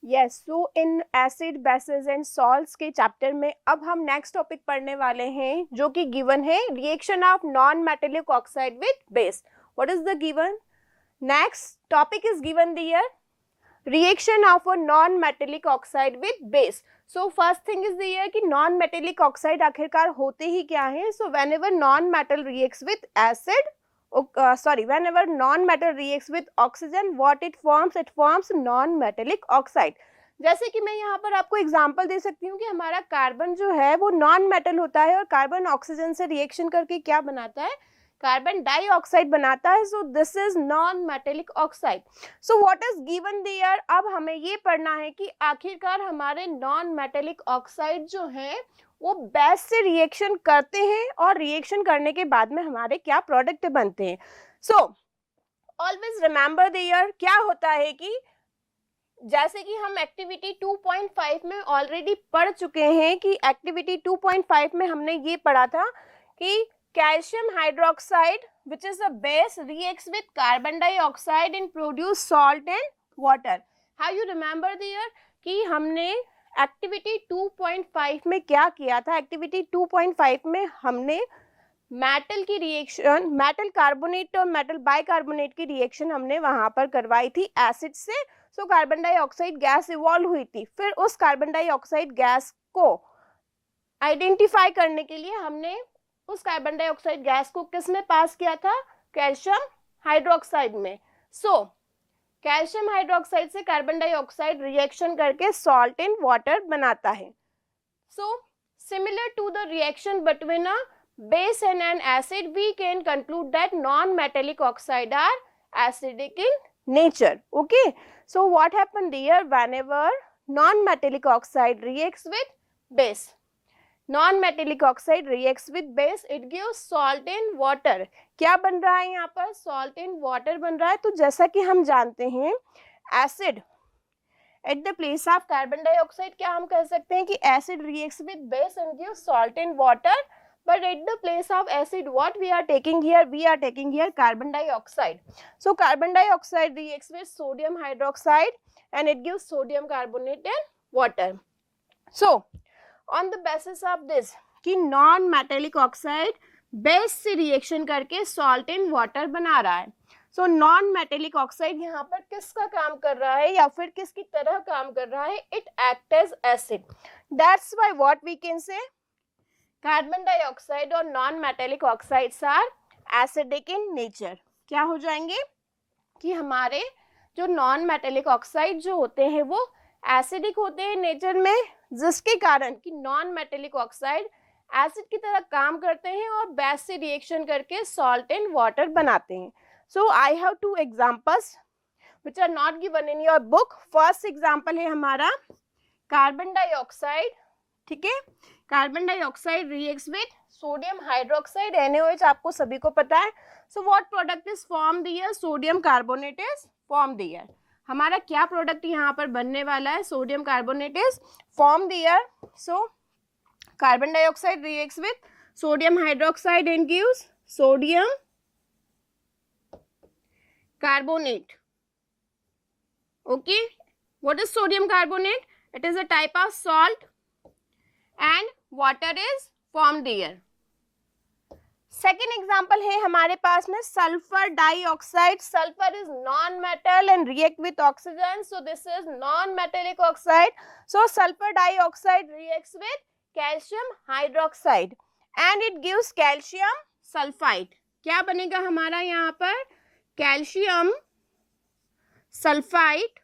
Yes, so in acid basis and salts के chapter में अब हम नेक्स्ट टॉपिक पढ़ने वाले हैं जो कि गिवन है reaction of non metallic oxide with base. What is the given? Next topic is given there reaction of a non-metallic oxide with base. So first thing is the कि non-metallic oxide आखिरकार होते ही क्या हैं? So whenever non-metal reacts with acid, whenever non-metal reacts with oxygen, what it forms non-metallic oxide. जैसे कि मैं यहाँ पर आपको एग्जांपल दे सकती हूँ कि हमारा कार्बन जो है वो नॉन मेटल होता है और कार्बन ऑक्सीजन से रिएक्शन करके क्या बनाता है? कार्बन डाइऑक्साइड बनाता है. So this is non metallic oxide. So what is given there? अब हमें ये पढ़ना है कि आखिरकार हमारे नॉन मेटेलिक ऑक्साइड जो हैं वो बेस से रिएक्शन करते हैं और रिएक्शन करने के बाद में हमारे क्या प्रोडक्ट बनते हैं. सो ऑलवेज रिमेंबर देयर क्या होता है कि जैसे कि हम एक्टिविटी 2.5 में ऑलरेडी पढ़ चुके हैं कि एक्टिविटी 2.5 में हमने ये पढ़ा था कि calcium hydroxide which is a base reacts with carbon dioxide and produce salt and water. How you remember there कि हमने एक्टिविटी 2.5 में क्या किया था? एक्टिविटी 2.5 में हमने मेटल की रिएक्शन, मेटल कार्बोनेट और मेटल बाइकार्बोनेट की रिएक्शन हमने वहां पर करवाई थी एसिड से. सो कार्बन डाइऑक्साइड गैस इवॉल्व हुई थी. फिर उस कार्बन डाइऑक्साइड गैस को आइडेंटिफाई करने के लिए हमने उस कार्बन डाइऑक्साइड गैस को किस में पास किया था? कैल्शियम हाइड्रोक्साइड में. सो कैल्शियम हाइड्रोक्साइड से कार्बन डाइऑक्साइड रिएक्शन करके सॉल्ट एंड वाटर बनाता है. So similar to the reaction between a base and an acid we can conclude that non metallic oxide are acidic in nature. Okay, so what happened there? Whenever non-metallic oxide reacts with base, non-metallic oxide reacts with base, it gives salt and water. क्या बन रहा है यहाँ पर? salt and water बन रहा है. तो जैसा कि हम जानते हैं acid at the place of carbon dioxide, क्या हम कह सकते हैं कि acid reacts with base and gives salt and water, but at the place of acid what we are taking here? We are taking here carbon dioxide. So carbon dioxide reacts with sodium hydroxide and it gives sodium carbonate and water. So on the basis of this कि non metallic oxide base से reaction करके salt and water बना रहा है. So non metallic oxide यहाँ पर किसका काम कर रहा है या फिर किसकी तरह काम कर रहा है? It act as acid. That's why what we can say carbon dioxide और non metallic oxides are acidic in nature. क्या हो जाएंगे कि हमारे जो नॉन मेटेलिक ऑक्साइड जो होते हैं वो एसिडिक होते हैं नेचर में, जिसके कारण कि नॉन मेटेलिक ऑक्साइड एसिड की तरह काम करते हैं और बेस से रिएक्शन करके सॉल्ट एंड वाटर बनाते हैं. So I have two examples which are not given in your book. First example है हमारा कार्बन डाइऑक्साइड. ठीक है, carbon dioxide reacts with sodium hydroxide NaOH, आपको सभी को पता है. So what product is form there? Sodium carbonate is form there. हमारा क्या प्रोडक्ट यहाँ पर बनने वाला है? Sodium carbonate is form there. So carbon dioxide reacts with sodium hydroxide and gives sodium carbonate. Okay, what is sodium carbonate? It is a type of salt and water is formed there. Second example है हमारे पास में sulphur dioxide. Sulphur is non metal and react with oxygen, so this is non metallic oxide. So sulphur dioxide reacts with calcium hydroxide and it gives calcium sulphide. क्या बनेगा हमारा यहाँ पर? Calcium sulphide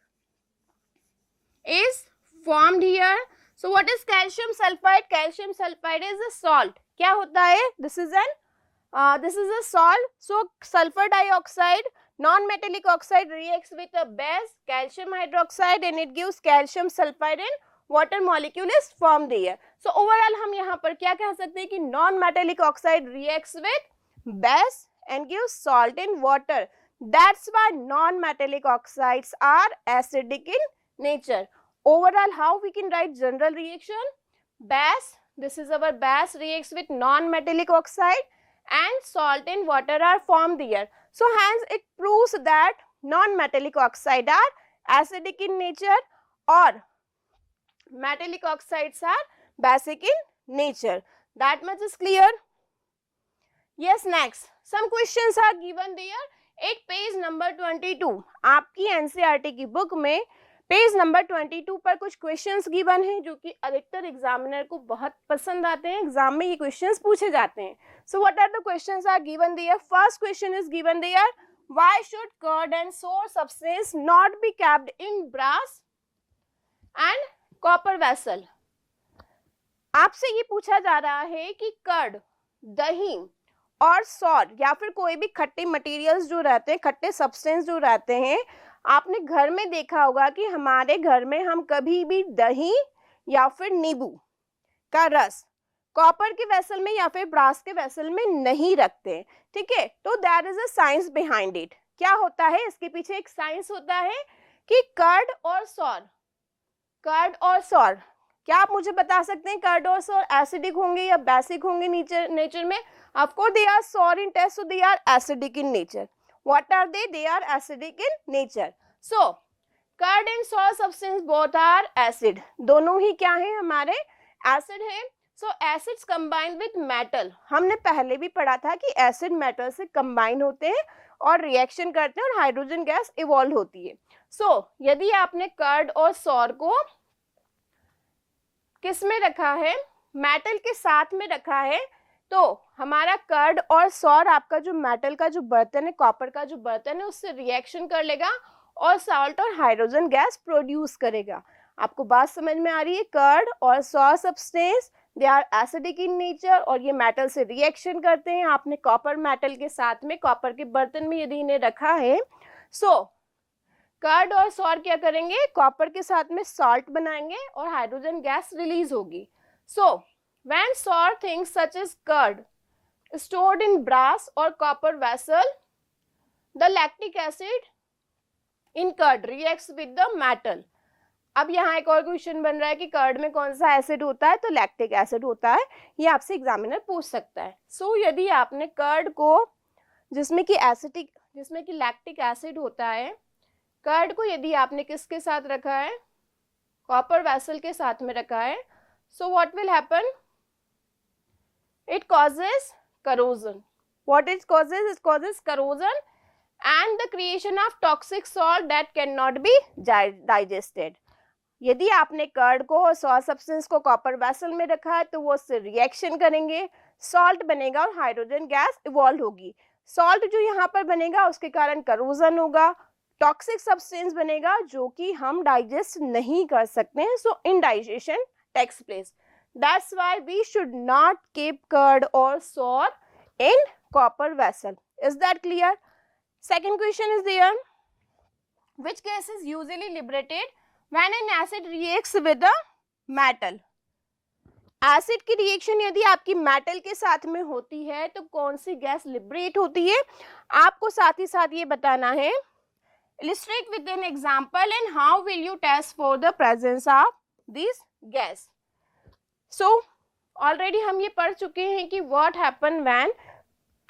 is formed here. So what is calcium sulfide? Calcium sulfide is a salt. क्या होता है? This is a salt. So sulfur dioxide, non-metallic oxide reacts with a base calcium hydroxide and it gives calcium sulfide and water molecule is formed here. So overall हम यहाँ पर क्या कह सकते हैं कि non-metallic oxide reacts with base and gives salt and water. That's why non-metallic oxides are acidic in nature. Overall, how we can write general reaction? Base, this is our base, reacts with non-metallic oxide and salt and water are formed there. So hence it proves that non-metallic oxide are acidic in nature. और metallic oxides are basic in nature. That much is clear? Yes, next. Some questions are given there at page number 22. आपकी NCERT की book में page number 22 पर कुछ questions given हैं जो कि अधिकतर एग्जामिनर को बहुत पसंद आते हैं, एग्जाम में ये क्वेश्चंस पूछे जाते हैं. So what are the questions are given there? First question is given there, why should curd and sour substance not be kept in brass and copper vessel. आपसे ये पूछा जा रहा है कि कर्ड, दही और सॉर या फिर कोई भी खट्टे मटेरियल्स जो रहते हैं, खट्टे सब्सटेंस जो रहते हैं, आपने घर में देखा होगा कि हमारे घर में हम कभी भी दही या फिर नींबू का रस कॉपर के वेसल में या फिर ब्रास के वेसल में नहीं रखते. ठीक है, तो there is a science behind it. क्या होता है इसके पीछे? एक साइंस होता है कि कर्ड और सॉर, क्या आप मुझे बता सकते हैं कर्ड और सॉर एसिडिक होंगे या बेसिक होंगे नेचर में? Of course they are sour in taste, so they are acidic in nature. What are they? They are acidic in nature. So curd and sour substance both are acid. दोनों ही क्या है? हमारे acid है. So acids combine with metal. हमने पहले भी पढ़ा था कि acid metal से combine होते हैं और reaction करते हैं और हाइड्रोजन गैस इवॉल्व होती है. So यदि आपने कर्ड और सॉर को किस में रखा है? मेटल के साथ में रखा है, तो हमारा कर्ड और सॉर आपका जो मेटल का जो बर्तन है, कॉपर का जो बर्तन है, उससे रिएक्शन कर लेगा और साल्ट और हाइड्रोजन गैस प्रोड्यूस करेगा. आपको बात समझ में आ रही है? कर्ड और sour substance they are acidic in nature और ये मेटल से रिएक्शन करते हैं. आपने कॉपर मेटल के साथ में, कॉपर के बर्तन में यदि इन्हें रखा है, सो कर्ड और सॉर क्या करेंगे? कॉपर के साथ में सॉल्ट बनाएंगे और हाइड्रोजन गैस रिलीज होगी. सो when sour things such as curd stored in brass or copper vessel, the lactic acid in curd reacts with the metal. अब यहाँ एक और क्वेश्चन बन रहा है कि कर्ड में कौन सा एसिड होता है? तो लैक्टिक एसिड होता है. ये आपसे एग्जामिनर पूछ सकता है. सो यदि आपने कर्ड को, जिसमें कि लैक्टिक एसिड होता है, कर्ड को यदि आपने किसके साथ रखा है? कॉपर वेसल के साथ में रखा है. So what will happen? It causes corrosion. What it causes? It causes corrosion and the creation of toxic salt that cannot be digested. यदि आपने कर्ड को और सॉल्ट सब्सटेंस को कॉपर वेसल में रखा है तो वो उससे रिएक्शन करेंगे, सॉल्ट बनेगा और हाइड्रोजन गैस इवॉल्व होगी. सॉल्ट जो यहाँ पर बनेगा उसके कारण करोजन होगा, टॉक्सिक सब्सटेंस बनेगा जो कि हम डाइजेस्ट नहीं कर सकते हैं. So indigestion takes place. That's why we should not keep curd or sour in copper vessel. Is that clear? Second question is there. Which gas is usually liberated when an acid reacts with a metal? Acid की reaction यदि आपकी metal के साथ में होती है तो कौन सी गैस लिबरेट होती है? आपको साथ ही साथ ये बताना है. Illustrate with an example and how will you test for the presence of this gas? So already हम ये पढ़ चुके हैं कि what happen when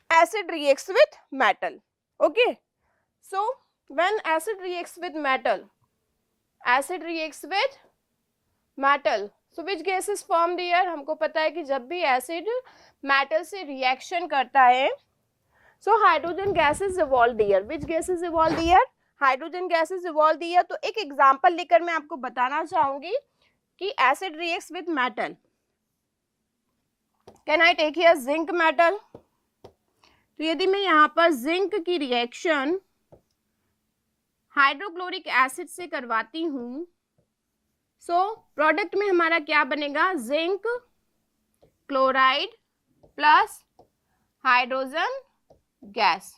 acid reacts with metal. Okay, so when acid reacts with metal, so which gas is formed here? हमको पता है कि जब भी एसिड मेटल से रिएक्शन करता है, so hydrogen gas is evolved here. Which gas is evolved here? Hydrogen gas is evolve here. तो एक एग्जाम्पल लेकर मैं आपको बताना चाहूंगी कि acid reacts with metal. Can I take here zinc metal? तो यदि मैं यहाँ पर जिंक की रिएक्शन हाइड्रोक्लोरिक एसिड से करवाती हूँ, सो प्रोडक्ट में हमारा क्या बनेगा? Zinc chloride plus hydrogen gas.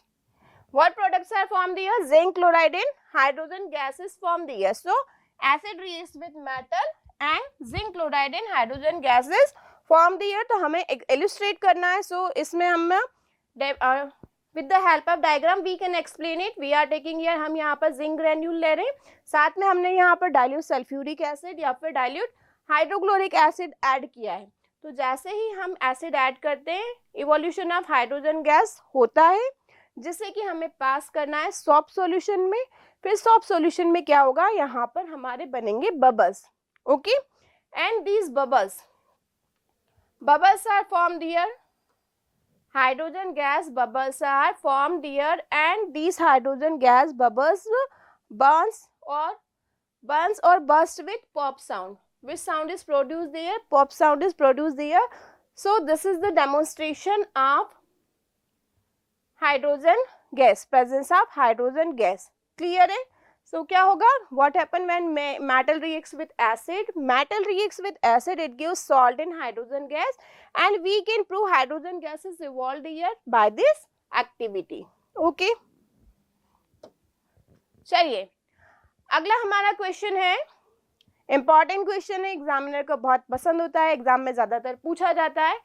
What products are formed here? Zinc chloride and hydrogen gas is formed here. So acid reacts with metal and zinc chloride and hydrogen gas is formed here. तो हमें illustrate करना है. So इसमें हम with the help of diagram we can explain it. We are taking here, हम यहाँ पर zinc granule ले रहे हैं, साथ में हमने यहाँ पर dilute sulfuric acid या फिर dilute hydrochloric acid ऐड किया है. तो जैसे ही हम एसिड ऐड करते हैं इवोल्यूशन ऑफ हाइड्रोजन गैस होता है, जिसे कि हमें पास करना है सॉफ्ट सॉल्यूशन में. फिर सॉफ्ट सॉल्यूशन में क्या होगा, यहाँ पर हमारे बनेंगे bubbles. Okay, and these bubbles are formed here. Hydrogen gas bubbles are formed here, and these hydrogen gas bubbles burns or burst with pop sound. Which sound is produced there? Pop sound is produced there. So this is the demonstration of hydrogen gas, presence of hydrogen gas. Clear है? So क्या होगा? What happen when metal reacts with acid? Metal reacts with acid, it gives salt in hydrogen gas, and we can prove hydrogen gas is evolved here by this activity. Okay? चलिए, अगला हमारा question है, important question है, examiner को बहुत पसंद होता है, एग्जाम में ज्यादातर पूछा जाता है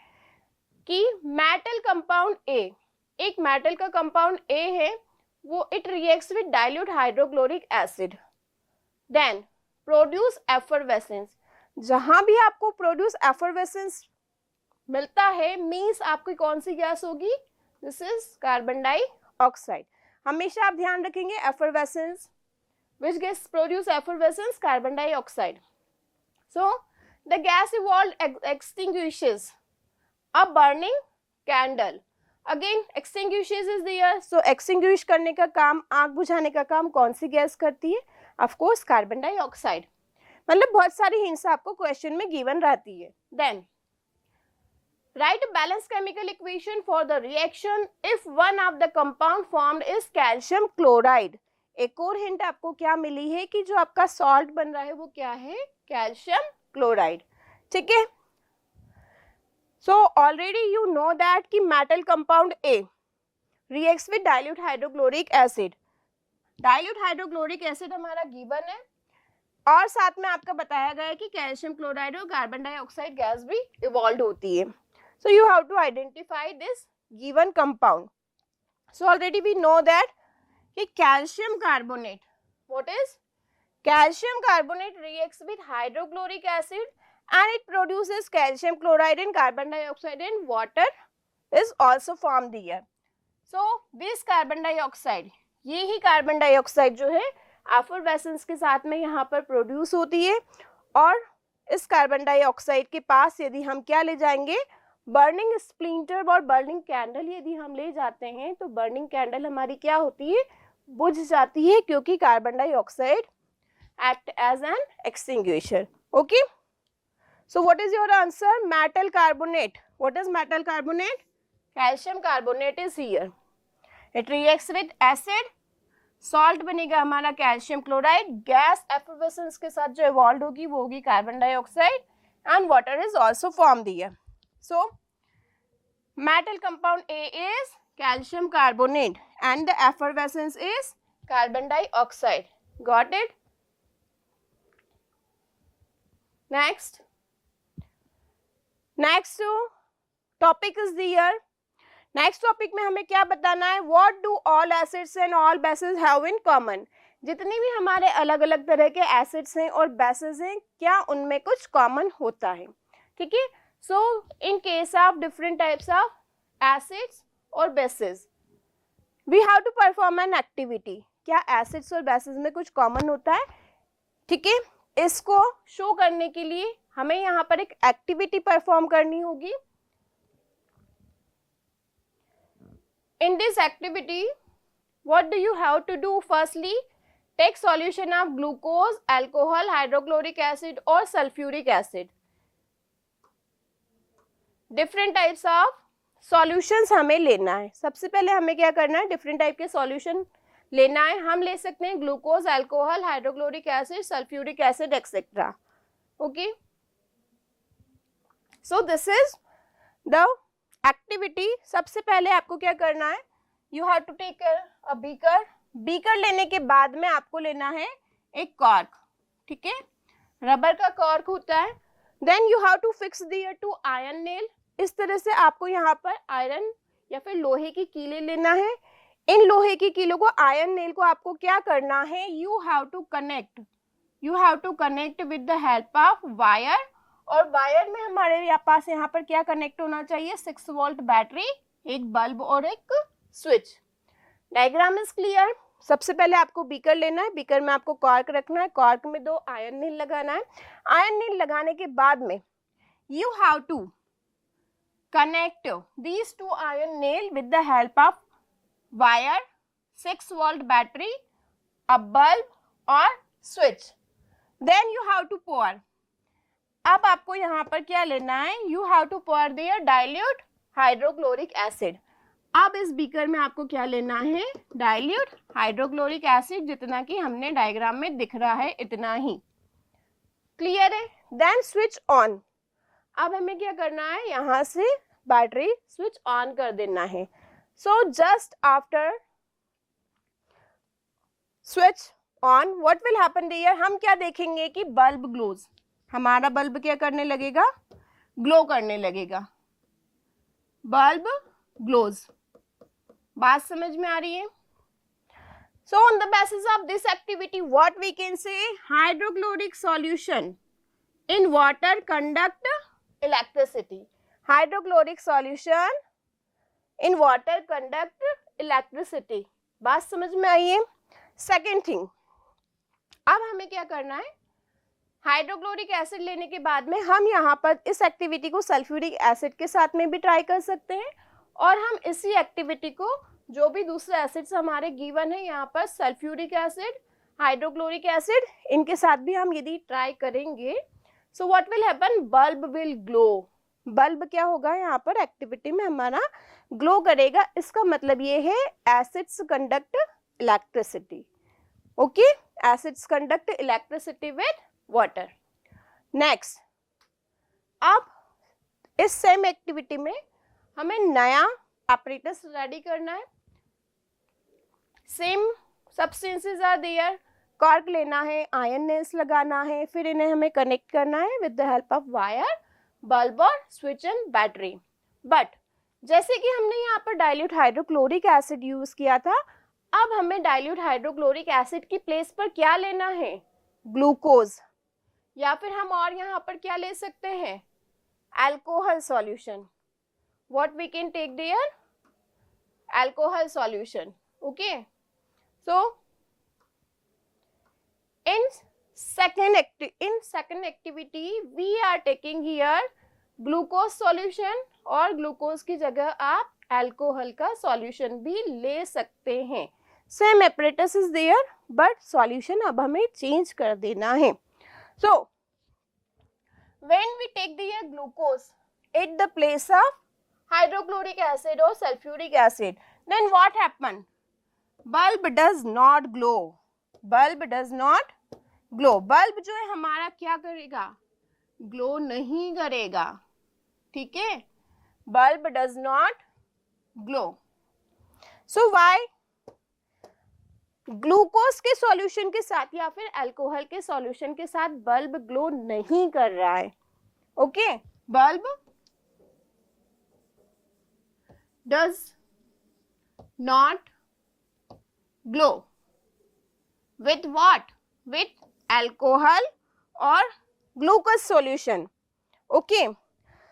कि मेटल कंपाउंड ए, एक मेटल का कंपाउंड ए है, वो it reacts with dilute hydrochloric acid, then produce effervescence. जहां भी आपको प्रोड्यूस एफरवेसेंस मिलता है मीन्स आपकी कौन सी गैस होगी, दिस इज कार्बन डाइऑक्साइड. हमेशा आप ध्यान रखेंगे effervescence, which gas produce effervescence, carbon dioxide. So the gas evolved extinguishes a burning candle. Again extinguishes is there. So extinguish करने का काम, आग बुझाने का काम कौन सी गैस करती है? Of course carbon dioxide. मतलब बहुत सारी हिंट्स आपको क्वेश्चन में गिवन रहती है. Then write a balanced chemical equation for the reaction if one of the compound formed is calcium chloride. एक और हिंट आपको क्या मिली है कि जो आपका सॉल्ट बन रहा है वो क्या है, कैल्शियम क्लोराइड. ठीक है, so already you know that कि metal compound A reacts with dilute hydrochloric acid. Dilute hydrochloric acid हमारा गिवन है, और साथ में आपका बताया गया है कि कैल्शियम क्लोराइड और कार्बन डाइऑक्साइड गैस भी इवॉल्व होती है. So you have to identify this given compound. So already we know that कि calcium carbonate, what is calcium carbonate reacts with hydrochloric acid and it produces calcium chloride and carbon dioxide and water is also formed here. So this carbon dioxide, ये ही carbon dioxide जो है effervescence के साथ में यहाँ पर produce होती है, और इस कार्बन डाइऑक्साइड के पास यदि हम क्या ले जाएंगे, बर्निंग स्प्लिंटर और बर्निंग कैंडल यदि हम ले जाते हैं तो बर्निंग कैंडल हमारी क्या होती है, बुझ जाती है, क्योंकि carbon dioxide act as an extinguisher. Okay, so what is your answer, metal carbonate. What is metal carbonate? Calcium carbonate is here. It reacts with acid, salt बनेगा हमारा कैल्शियम क्लोराइड, गैस एफरवेसेंस के साथ जो evolve होगी वो होगी carbon dioxide, and water is also formed here. So metal compound A is calcium carbonate and the effervescence is carbon dioxide. Got it? Next topic is here. Next topic में हमें क्या बताना है, what do all acids and all bases have in common. जितनी भी हमारे अलग अलग तरह के एसिड्स हैं और बेसेस हैं, क्या उनमें कुछ कॉमन होता है. ठीक है, so in case of different types of acids or bases we have to perform an activity. क्या acids और bases में कुछ common होता है? ठीक है, इसको शो करने के लिए हमें यहाँ पर एक एक्टिविटी परफॉर्म करनी होगी. In this activity what do you have to do? Firstly take solution of glucose, alcohol, hydrochloric acid or sulfuric acid. Different types of solutions हमें लेना है. सबसे पहले हमें क्या करना है, डिफरेंट टाइप के सॉल्यूशन लेना है. हम ले सकते हैं glucose, alcohol, hydrochloric acid, sulphuric acid etcetera. Okay, so this is the activity. सबसे पहले आपको क्या करना है, you have to take a beaker. Beaker लेने के बाद में आपको लेना है एक कॉर्क. ठीक है, रबर का कॉर्क होता है. Then you have to fix there to iron nail. इस तरह से आपको यहाँ पर आयरन या फिर लोहे की कीलें लेना है. इन लोहे की कीलों को, आयरन नेल को आपको क्या करना है, you have to connect with the help of wire. और वायर में हमारे पास यहाँ पर क्या कनेक्ट होना चाहिए, 6 वोल्ट बैटरी, एक बल्ब और एक स्विच. Diagram is clear. सबसे पहले आपको बीकर लेना है, बीकर में आपको कॉर्क रखना है, कॉर्क में 2 आयरन नील लगाना है। आयरन नील लगाने के बाद में you have to connect these 2 iron nail with the help of wire, 6 volt battery, a bulb or switch. Then you have to pour. अब आपको यहाँ पर क्या लेना है, you have to pour there dilute hydrochloric acid. अब इस beaker में आपको क्या लेना है, डाइल्यूट हाइड्रोक्लोरिक एसिड, जितना कि हमने डायग्राम में दिख रहा है इतना ही। क्लियर है? Then switch on. अब हमें क्या करना है, यहाँ से बैटरी स्विच ऑन कर देना है। So just after switch on what will happen there, हम क्या देखेंगे कि बल्ब ग्लोज, हमारा बल्ब क्या करने लगेगा, ग्लो करने लगेगा, बल्ब ग्लोज। बात समझ में आ रही है? So on the basis of this activity, what we can say, hydrochloric solution in water conduct electricity. Hydrochloric solution in water conduct electricity. बात समझ में आई है? Second thing, अब हमें क्या करना है, हाइड्रोक्लोरिक एसिड लेने के बाद में हम यहाँ पर इस एक्टिविटी को सल्फ्यूरिक एसिड के साथ में भी ट्राई कर सकते हैं, और हम इसी एक्टिविटी को जो भी दूसरे एसिड्स हमारे गिवन है यहाँ पर सल्फ्यूरिक एसिड, हाइड्रोक्लोरिक एसिड, इनके साथ भी हम यदि ट्राई करेंगे, so what will happen, bulb will glow. Bulb क्या होगा यहाँ पर एक्टिविटी में हमारा ग्लो करेगा। इसका मतलब ये है acids conduct electricity. Okay, acids conduct electricity with water. Next, अब इस सेम एक्टिविटी में हमें नया apparatus रेडी करना है। Same substances are there, cork लेना है, आयरन नेल्स लगाना है, फिर इन्हें हमें कनेक्ट करना है with the help of wire, bulb और स्विच एंड बैटरी। बट जैसे कि हमने यहाँ पर डाइल्यूट हाइड्रोक्लोरिक एसिड यूज किया था, अब हमें डाइल्यूट हाइड्रोक्लोरिक एसिड की प्लेस पर क्या लेना है, ग्लूकोज, या फिर हम और यहाँ पर क्या ले सकते हैं, alcohol solution. What we can take there, alcohol solution. Okay, so in second activity we are taking here glucose solution, और ग्लूकोज की जगह आप अल्कोहल का सॉल्यूशन भी ले सकते हैं। Same apparatus is there, but solution अब हमें चेंज कर देना है। So when we take the glucose at the place of hydrochloric acid or sulfuric acid, then what happen, bulb does not glow, bulb does not glow। Bulb जो है हमारा क्या करेगा, ग्लो नहीं करेगा। ठीक है, bulb does not glow। so why, glucose के सॉल्यूशन के साथ या फिर अल्कोहल के सॉल्यूशन के साथ बल्ब ग्लो नहीं कर रहा है। Okay, bulb does not glow with what, with alcohol or glucose solution। okay,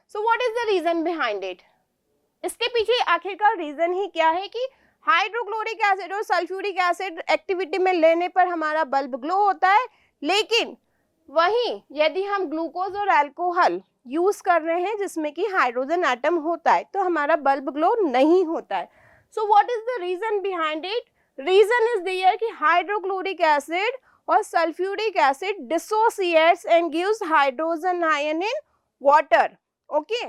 so what is the reason behind it, इसके पीछे आखिरकार रीजन ही क्या है कि हाइड्रोक्लोरिक एसिड और सल्फ्यूरिक एसिड एक्टिविटी में लेने पर हमारा बल्ब ग्लो होता है, लेकिन वहीं यदि हम ग्लूकोज और अल्कोहल यूज कर रहे हैं जिसमें कि हाइड्रोजन एटम होता है तो हमारा बल्ब ग्लो नहीं होता है। So what is the reason behind it, reason is there कि हाइड्रोक्लोरिक एसिड और sulphuric acid dissociates and gives hydrogen ion in water. Okay,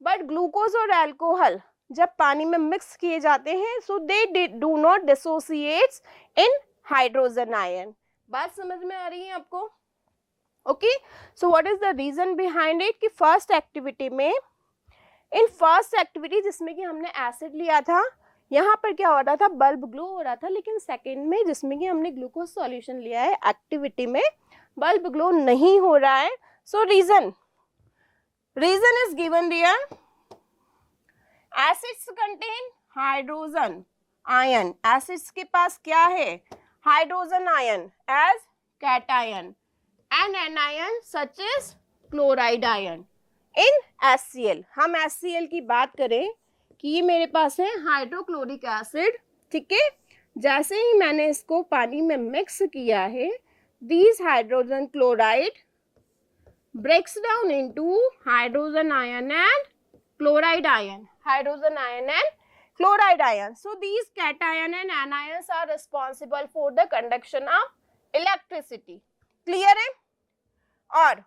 but glucose और अल्कोहल जब पानी में मिक्स किए जाते हैं so they do not dissociates in hydrogen ion. बात समझ में आ रही है आपको? Okay, so what is the reason behind it कि फर्स्ट एक्टिविटी में, इन फर्स्ट एक्टिविटी जिसमें कि हमने एसिड लिया था, यहाँ पर क्या हो रहा था, बल्ब ग्लो हो रहा था, लेकिन सेकेंड में जिसमें कि हमने ग्लूकोज सॉल्यूशन लिया है एक्टिविटी में बल्ब ग्लो नहीं हो रहा है। So reason is given there, acids contain hydrogen ion, acids के पास क्या है, hydrogen ion as cation, and anion such as chloride ion in HCl। हम HCl की बात करें कि ये मेरे पास है हाइड्रोक्लोरिक एसिड, ठीक है, जैसे ही मैंने इसको पानी में मिक्स किया है, this hydrogen chloride breaks down into hydrogen ion and chloride ion, hydrogen ion and chloride ion. So these cation and anions are responsible for the conduction of electricity. Clear है? और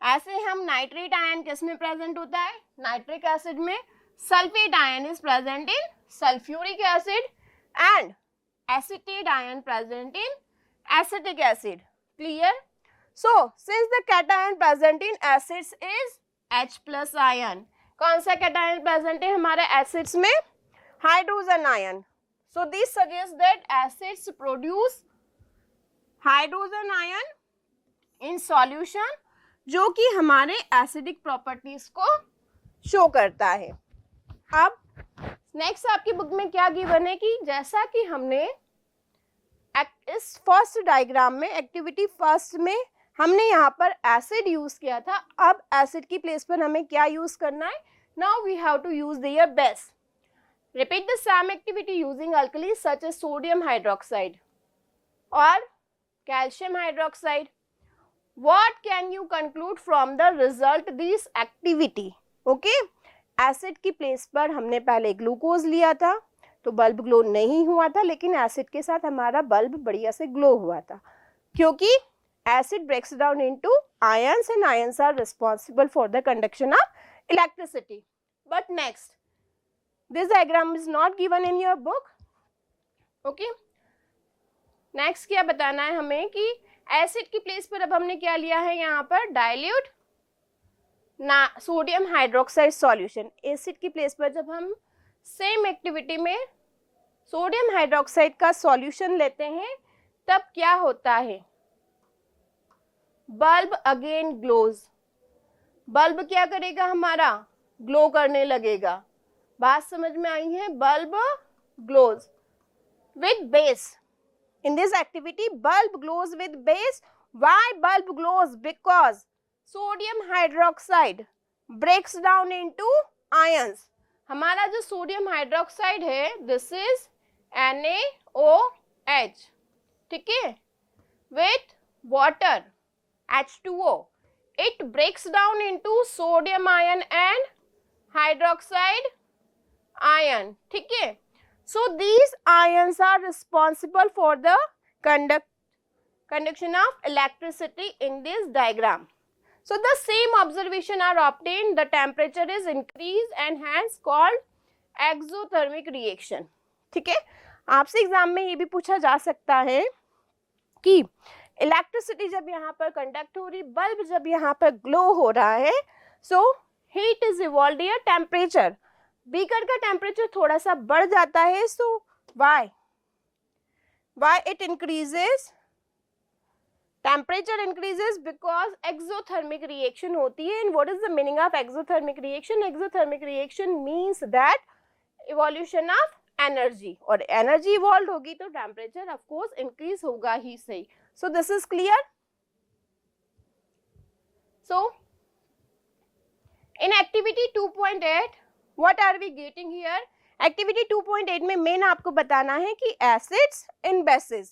ऐसे हम नाइट्रेट आयन किस में present होता है? Nitric acid में. Sulphate ion is present in sulphuric acid and acetate ion present in acetic acid. Clear? So since the cation present in acids is H plus ion, कौन सा cation present है हमारे acids में? Hydrogen ion. So this suggests that acids produce hydrogen ion in solution, जो कि हमारे acidic properties को show करता है. अब नेक्स्ट आपकी बुक में क्या गिवन है कि जैसा कि हमने इस फर्स्ट डायग्राम में एक्टिविटी फर्स्ट में हमने यहाँ पर एसिड यूज किया था, अब एसिड की प्लेस पर हमें क्या यूज करना है? Now we have to use their base. Repeat the same activity using alkali such as sodium hydroxide और calcium hydroxide. What can you conclude from the result this activity? Okay, acid की place पर हमने पहले glucose लिया था तो bulb glow नहीं हुआ था, लेकिन एसिड के साथ हमारा बल्ब बढ़िया से ग्लो हुआ था, क्योंकि acid breaks down into ions and ions are responsible for the conduction of electricity. But next, this diagram is not given in your book. Okay, next क्या बताना है हमें कि एसिड की प्लेस पर अब हमने क्या लिया है यहाँ पर? डाइल्यूट ना सोडियम हाइड्रोक्साइड सॉल्यूशन. एसिड की प्लेस पर जब हम सेम एक्टिविटी में सोडियम हाइड्रोक्साइड का सॉल्यूशन लेते हैं तब क्या होता है? Bulb again glows. बल्ब क्या करेगा? हमारा ग्लो करने लगेगा. बात समझ में आई है? Bulb glows with base. In this activity, bulb glows with base. Why bulb glows? Because sodium hydroxide breaks down into ions. हमारा जो सोडियम हाइड्रोक्साइड है, this is NaOH, ठीक है, with water H2O. It breaks down into sodium ion and hydroxide ion, ठीक है. So these ions are responsible for the conduction of electricity in this diagram. So the same observation are obtained. The temperature is increased and hence called exothermic reaction. ठीक है, आपसे exam में ये भी पूछा जा सकता है कि इलेक्ट्रिसिटी जब यहाँ पर कंडक्ट हो रही, बल्ब जब यहाँ पर ग्लो हो रहा है, so heat is evolved here, temperature, beaker का टेम्परेचर थोड़ा सा बढ़ जाता है. सो why it increases? Temperature increases because exothermic reaction होती है. And what is the meaning of exothermic reaction? Exothermic reaction means that evolution of energy, और energy evolved होगी तो टेम्परेचर of course increase होगा ही सही. So this is clear. So in activity 2.8 what are we getting here? Activity 2.8 में main आपको बताना है कि एसिड्स इन बेसिस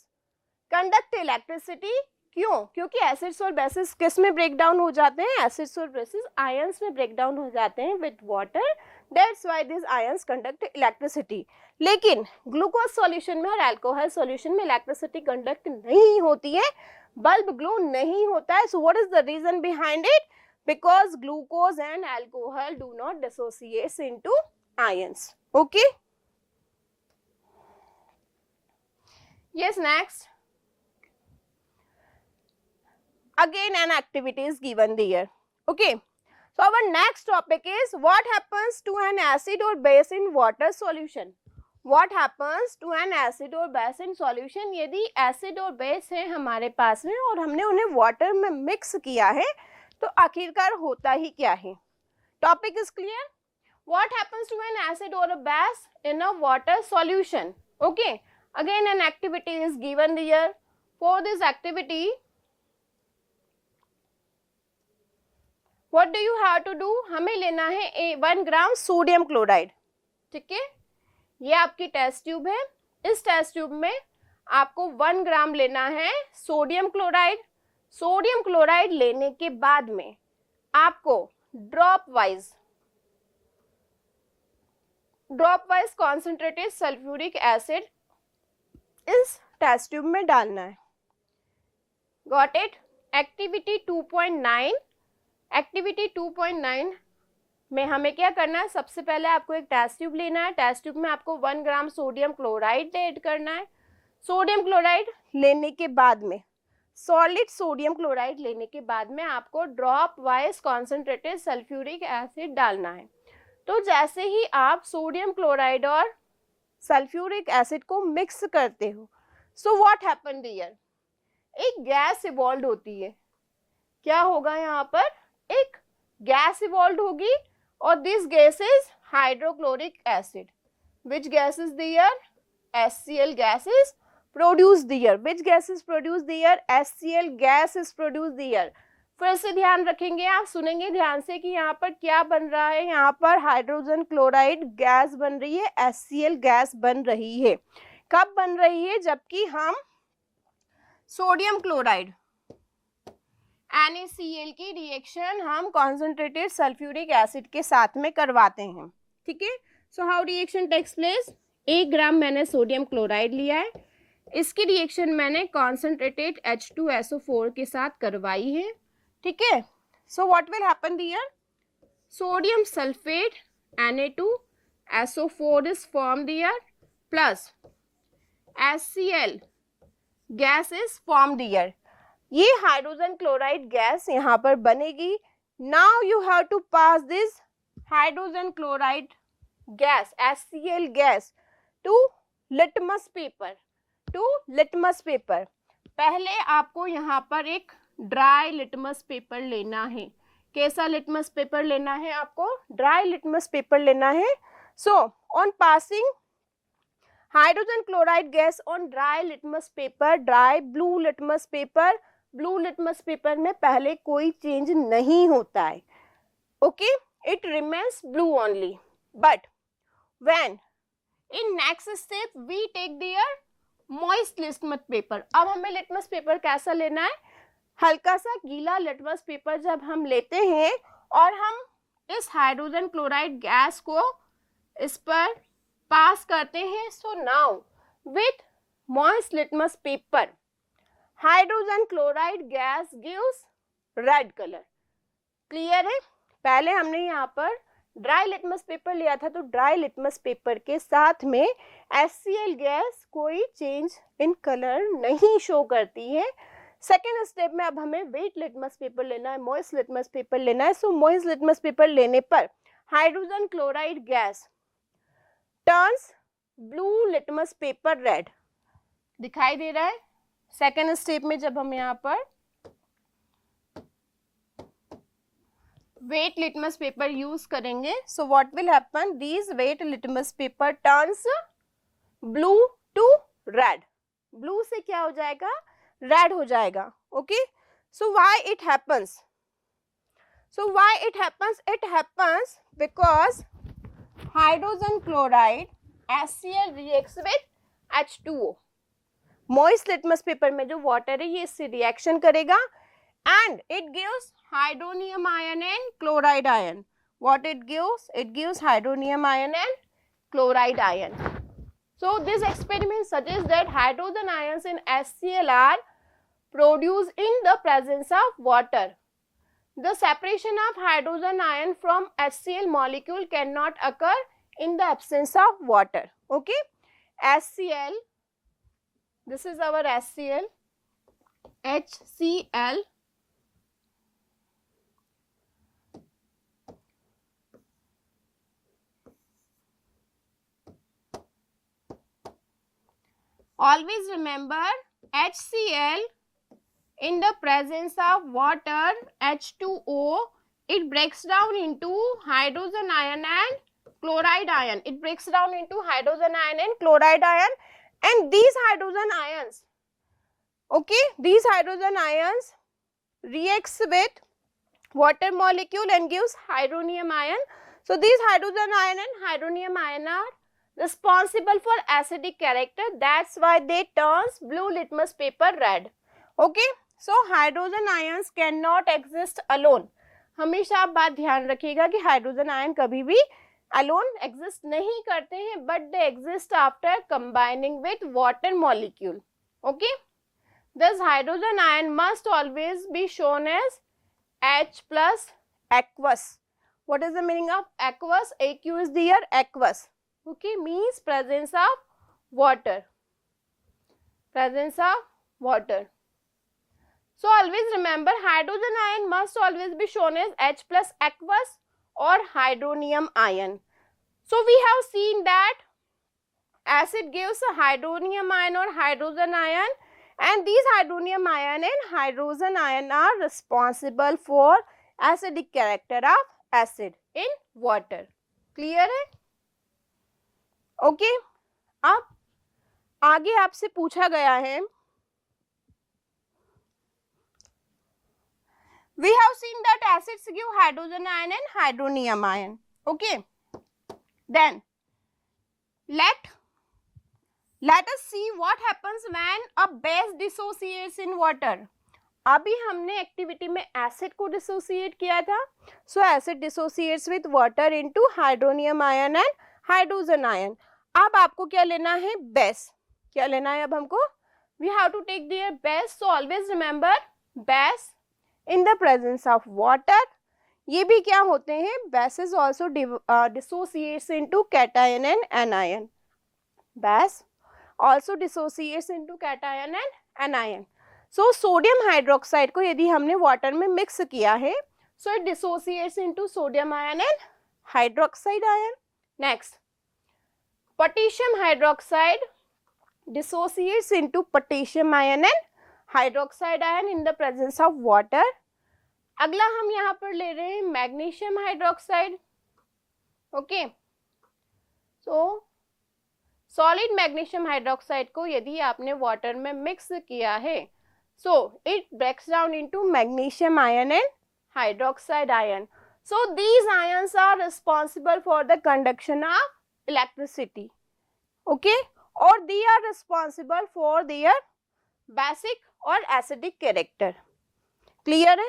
कंडक्ट इलेक्ट्रिसिटी. क्यों? क्योंकि एसिड्स और बेसिस किस में ब्रेक डाउन हो जाते हैं? एसिड्स और बेसिस आयंस में ब्रेक डाउन हो जाते हैं with water. That's why this ions conduct electricity. लेकिन ग्लूकोज सॉल्यूशन में और अल्कोहल सॉल्यूशन में इलेक्ट्रिसिटी कंडक्ट नहीं होती है, बल्ब ग्लो नहीं होता है. So what is the reason behind it? Because glucose and alcohol do not dissociate into ions. Okay? Yes, next. Again an activity is given there. Okay? So our next topic is what happens to an acid or base in water solution. What happens to an acid or base in solution? यदि acid और base है हमारे पास में और हमने उन्हें water में mix किया है तो आखिरकार होता ही क्या है? Topic is clear? What happens to an acid और a base in a water solution? Okay, again an activity is given here. For this activity what do you have to do? हमें लेना है 1 ग्राम सोडियम क्लोराइड. ठीक है, ये आपकी test tube है. इस टेस्ट ट्यूब में आपको 1 ग्राम लेना है सोडियम क्लोराइड। सोडियम क्लोराइड लेने के बाद में आपको drop wise concentrated sulphuric acid इस टेस्ट ट्यूब में डालना है। Got it? एक्टिविटी 2.9 में हमें क्या करना है, सबसे पहले आपको एक टेस्ट ट्यूब लेना है। टेस्ट ट्यूब में आपको 1 ग्राम सोडियम क्लोराइड ऐड करना है। सोडियम क्लोराइड लेने के बाद में, सॉलिड सोडियम क्लोराइड लेने के बाद में आपको drop wise concentrated sulphuric acid डालना है। तो जैसे ही आप सोडियम क्लोराइड और सल्फ्यूरिक एसिड को मिक्स करते हो, सो व्हाट हैपेंड हियर, एक गैस इवॉल्व होती है। क्या होगा यहाँ पर, एक गैस इवॉल्व होगी और this gas is hydrochloric acid. Which gas is there? HCl gas is produced there. Which gas is produced there? HCl gas is produced there. फिर से ध्यान रखेंगे, आप सुनेंगे ध्यान से कि यहाँ पर क्या बन रहा है। यहाँ पर हाइड्रोजन क्लोराइड गैस बन रही है, HCl गैस बन रही है। कब बन रही है? जबकि हम सोडियम क्लोराइड NaCl की रिएक्शन हम कॉन्सेंट्रेटेड सल्फ्यूरिक एसिड के साथ में करवाते हैं। ठीक है, so how reaction takes place? 1 gram मैंने सोडियम क्लोराइड लिया है, इसकी रिएक्शन मैंने कॉन्सेंट्रेटेड H2SO4 के साथ करवाई है। ठीक है, so what will happen here, sodium sulphate Na2SO4 is formed here plus HCl gas is formed here. ये हाइड्रोजन क्लोराइड गैस यहाँ पर बनेगी। Now you have to pass this hydrogen chloride gas HCl gas to litmus paper. पहले आपको यहाँ पर एक dry litmus paper लेना है। कैसा लिटमस पेपर लेना है आपको? ड्राई लिटमस पेपर लेना है। So on passing hydrogen chloride gas on dry litmus paper, dry blue litmus paper में पहले कोई चेंज नहीं होता है। Okay, it remains blue only, but when in next step we take there moist litmus paper. अब हमें litmus paper कैसा लेना है? हल्का सा गीला लिटमस पेपर जब हम लेते हैं और हम इस हाइड्रोजन क्लोराइड गैस को इस पर पास करते हैं, so now with moist litmus paper hydrogen chloride gas gives red colour. Clear है? पहले हमने यहाँ पर ड्राई लिटमस पेपर लिया था, तो ड्राई लिटमस पेपर के साथ में HCl गैस कोई चेंज इन कलर नहीं शो करती है। सेकेंड स्टेप में अब हमें वेट लिटमस पेपर लेना है, मॉइस्ट लिटमस पेपर लेना है। सो मॉइस्ट लिटमस पेपर लेने पर hydrogen chloride gas turns blue litmus paper red. दिखाई दे रहा है? सेकेंड स्टेप में जब हम यहाँ पर वेट लिटमस पेपर यूज करेंगे, so what will happen, this wet litmus paper turns blue to red. Blue से क्या हो जाएगा? रेड हो जाएगा। Okay, so why it happens? It happens because hydrogen chloride HCl reacts with H2O। Moist litmus paper में जो water है ये इससे रिएक्शन करेगा and it gives hydronium ion and chloride ion. What it gives? It gives hydronium ion and chloride ion. So this experiment suggests that hydrogen ions in HCl are produced in the presence of water. The separation of hydrogen ion from HCl molecule cannot occur in the absence of water. Okay, HCl, this is our HCl, HCl always remember HCl in the presence of water H2O, it breaks down into hydrogen ion and chloride ion. It breaks down into hydrogen ion and chloride ion, and these hydrogen ions, okay, these hydrogen ions reacts with water molecule and gives hydronium ion. So these hydrogen ion and hydronium ion are responsible for acidic character. That's why they turns blue litmus paper red. Okay, so hydrogen ions cannot exist alone. हमेशा आप बात ध्यान रखिएगा कि hydrogen ion कभी भी alone exist नहीं करते हैं, but they exist after combining with water molecule. Okay, this hydrogen ion must always be shown as H plus aqueous. What is the meaning of aqueous? AQ is there, aqueous. Okay, means presence of water. Presence of water. So always remember, hydrogen ion must always be shown as H plus aqueous or hydronium ion. So we have seen that acid gives a hydronium ion or hydrogen ion, and these hydronium ion and hydrogen ion are responsible for acidic character of acid in water. Clear है? Okay, अब आगे आपसे पूछा गया है, we have seen that acids give hydrogen ion and hydronium ion. Okay, then let us see what happens when a base dissociates in water. अभी हमने activity में एसिड को डिसोसिएट किया था. सो acid dissociates with water into hydronium ion and hydrogen ion. अब आपको क्या लेना है? बेस. क्या लेना है अब हमको? We have to take their base. So always remember, base in the presence of water. ये भी क्या होते हैं? Bases also dissociates into cation and anion. Base also dissociates into cation and anion. So sodium hydroxide को यदि हमने water में mix किया है, so it dissociates into sodium ion and hydroxide ion. Next, potassium hydroxide dissociates into potassium ion and hydroxide ion in the presence of water. अगला हम यहाँ पर ले रहे हैं magnesium hydroxide. Okay, so solid magnesium hydroxide को यदि आपने वाटर में मिक्स किया है, so it breaks down into magnesium ion and hydroxide ion. So these ions are responsible for the conduction of electricity. Okay, और they are responsible for their basic or acidic character. Clear है?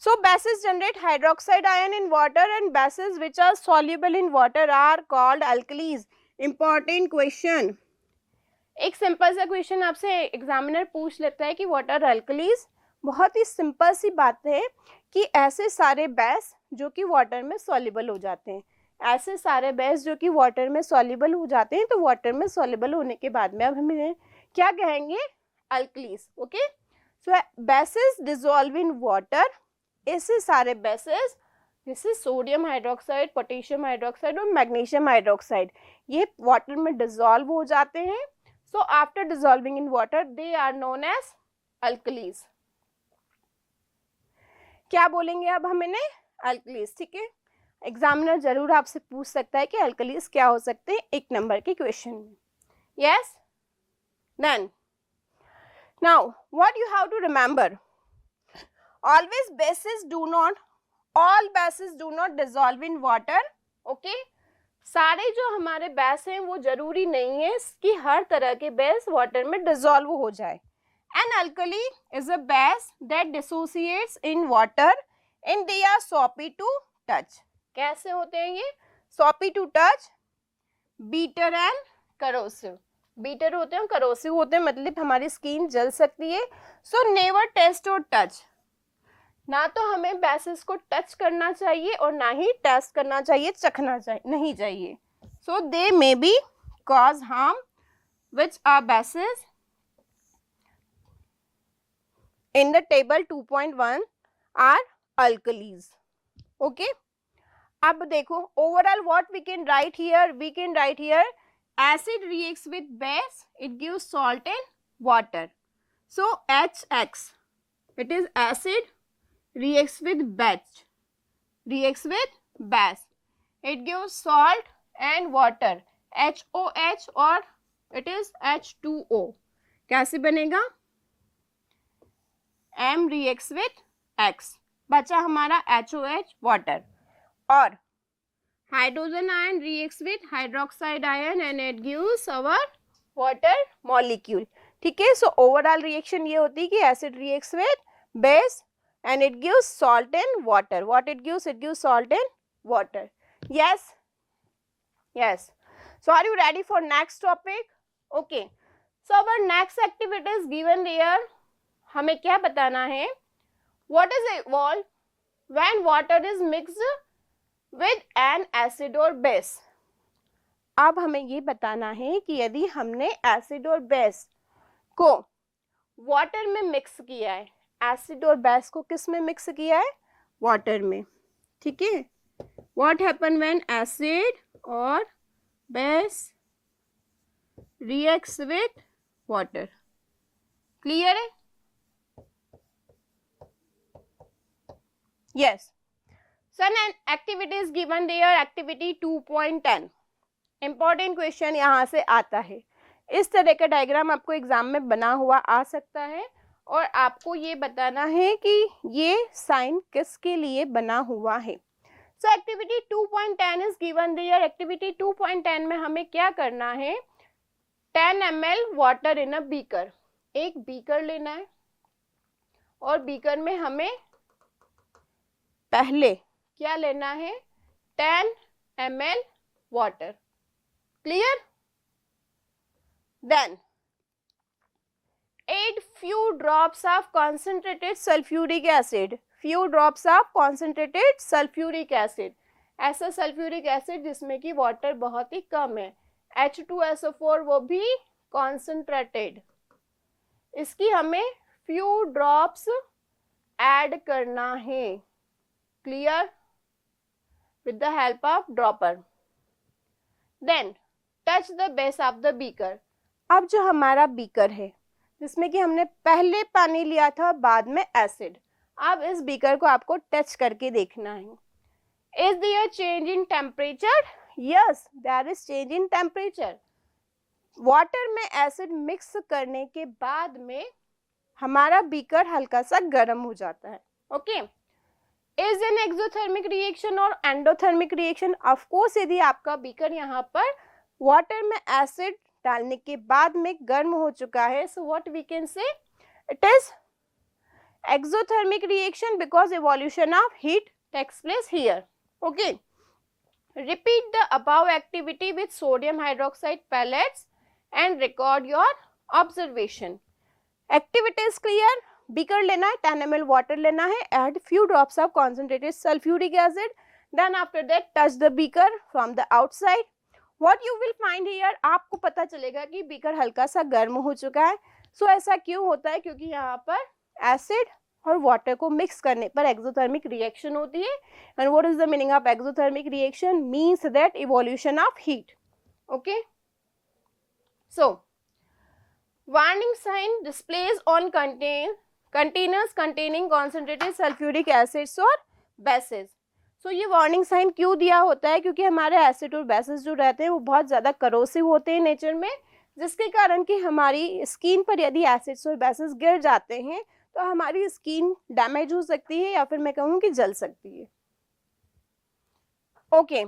So bases generate hydroxide ion in water, and bases which are soluble in water are called alkalis. Important question. एक simple सा question आपसे examiner पूछ लेता है कि what are alkalis. बहुत ही simple सी बात है कि ऐसे सारे बेस जो कि वाटर में सॉल्युबल हो जाते हैं, ऐसे सारे बेस जो कि वाटर में सॉल्युबल हो जाते हैं. तो वाटर में सॉल्युबल होने के बाद में अब हम इन्हें क्या कहेंगे? Alkalis. Okay, so bases dissolve in water. ऐसे सारे बेसेस जैसे सोडियम हाइड्रोक्साइड, पोटेशियम हाइड्रोक्साइड और मैग्नीशियम हाइड्रोक्साइड, ये वाटर में डिसॉल्व हो जाते हैं. So after dissolving in water they are known as alkalis. क्या बोलेंगे अब हम इन्हें? अल्कलीज. ठीक है, एग्जामिनर जरूर आपसे पूछ सकता है कि अल्कलीज क्या हो सकते हैं एक नंबर के क्वेश्चन में. Yes, then now what you have to remember, always bases do not, all bases do not dissolve in water. Okay, सारे जो हमारे बेस हैं वो जरूरी नहीं है कि हर तरह के बेस वाटर में डिसॉल्व हो जाए. An alkali is a base that dissociates in water and they are soapy to touch. कैसे होते हैं ये? Soapy to touch, bitter and corrosive. Bitter होते हैं, करोसिव होते हैं, मतलब हमारी स्किन जल सकती है. सो नेवर टेस्ट और टच. ना तो हमें बेसिस को टच करना चाहिए और ना ही टेस्ट करना चाहिए, चखना चाहिए नहीं चाहिए. So they may be cause harm which are bases in the table 2.1 are alkalis. Okay, अब देखो overall what we can write here, we can write here acid reacts with base, it gives salt and water. So HX, it is acid reacts with base, it gives salt and water, HOH, or it is H2O. कैसे बनेगा? M reacts with X, बचा हमारा HOH water. और hydrogen ion reacts with hydroxide ion and it gives our water molecule. ठीक है, so overall reaction ये होती है कि acid reacts with base and it gives salt and water. What it gives? It gives salt and water. Yes, yes. So are you ready for next topic? Okay, so our next activity is given there. हमें क्या बताना है? What is evolved when water is mixed with an acid or base? अब हमें ये बताना है कि यदि हमने एसिड और बेस को वाटर में मिक्स किया है, एसिड और बेस को किस में मिक्स किया है? वाटर में. ठीक है, व्हाट हैपन व्हेन एसिड और base reacts with water? Clear है? Yes. Sun and activities given there. Activity 2.10. Important question यहाँ से आता है. इस तरह का डायग्राम आपको एग्जाम में बना हुआ आ सकता है और आपको ये बताना है कि ये साइन किसके लिए बना हुआ है. So activity 2.10 is given there. Activity 2.10 में हमें क्या करना है? 10 ml water in a beaker. एक बीकर लेना है और बीकर में हमें पहले क्या लेना है? 10 ml water. Clear? Then add few drops of concentrated sulfuric acid. Few drops of concentrated sulfuric acid. ऐसा सल्फ्यूरिक एसिड जिसमें कि वाटर बहुत ही कम है. H2SO4 वो भी concentrated. इसकी हमें few drops add करना है. Clear? With the help of dropper. Then touch the base of the beaker. अब जो हमारा बीकर है जिसमें कि हमने पहले पानी लिया था बाद में एसिड, अब इस बीकर को आपको टच करके देखना है. Is there change in temperature? Yes, there is change in temperature. Water में एसिड मिक्स करने के बाद में हमारा बीकर हल्का सा गर्म हो जाता है. Okay, is an exothermic reaction और एंडोथर्मिक रिएक्शन? ऑफ कोर्स यदि आपका बीकर यहाँ पर वाटर में एसिड डालने के बाद में गर्म हो चुका है, so what we can say? It is exothermic reaction because evolution of heat takes place here. Okay, repeat the above activity with sodium hydroxide pellets and record your observation. Activity is clear. Beaker लेना है, 10 ml water लेना है, add few drops of concentrated sulfuric acid, then after that touch the beaker from the outside. What you will find here, आपको पता चलेगा कि beaker हल्का सा गर्म हो चुका है. सो ऐसा क्यों होता है? क्योंकि यहाँ पर एसिड और वाटर को मिक्स करने पर एक्सोथर्मिक रिएक्शन होती है. And what is the meaning of exothermic reaction? Means that evolution of heat. Okay, so warning sign displays on containers containing concentrated sulfuric acids और bases. So ये warning sign क्यों दिया होता है? क्योंकि हमारे एसिड और बेसिस जो रहते हैं वो बहुत ज़्यादा करोसिव होते हैं नेचर में, जिसके कारण कि हमारी स्किन पर यदि एसिड्स और बेसिस गिर जाते हैं तो हमारी स्किन डैमेज हो सकती है या फिर मैं कहूँ कि जल सकती है. Okay,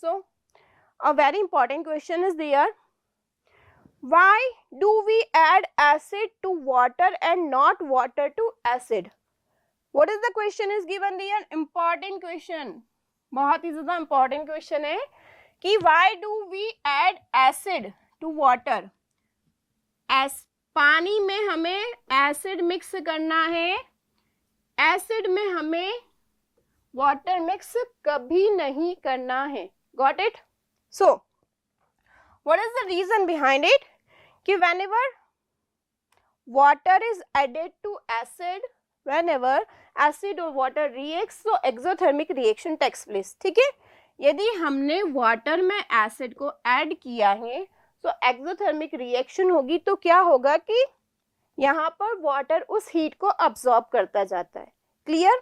so a very important question is there. Why do we add acid to water and not water to acid? What is the question is given there? Important question. बहुत ही ज़्यादा important question है कि why do we add acid to water? पानी में हमें acid mix करना है, acid में हमें water mix कभी नहीं करना है. Got it? So what is the reason behind it? कि whenever water is added to acid, whenever acid or water reacts, so exothermic reaction takes place. ठीक है, यदि हमने water में acid को add किया है तो exothermic reaction होगी. तो क्या होगा कि यहाँ पर water उस heat को absorb करता जाता है. Clear?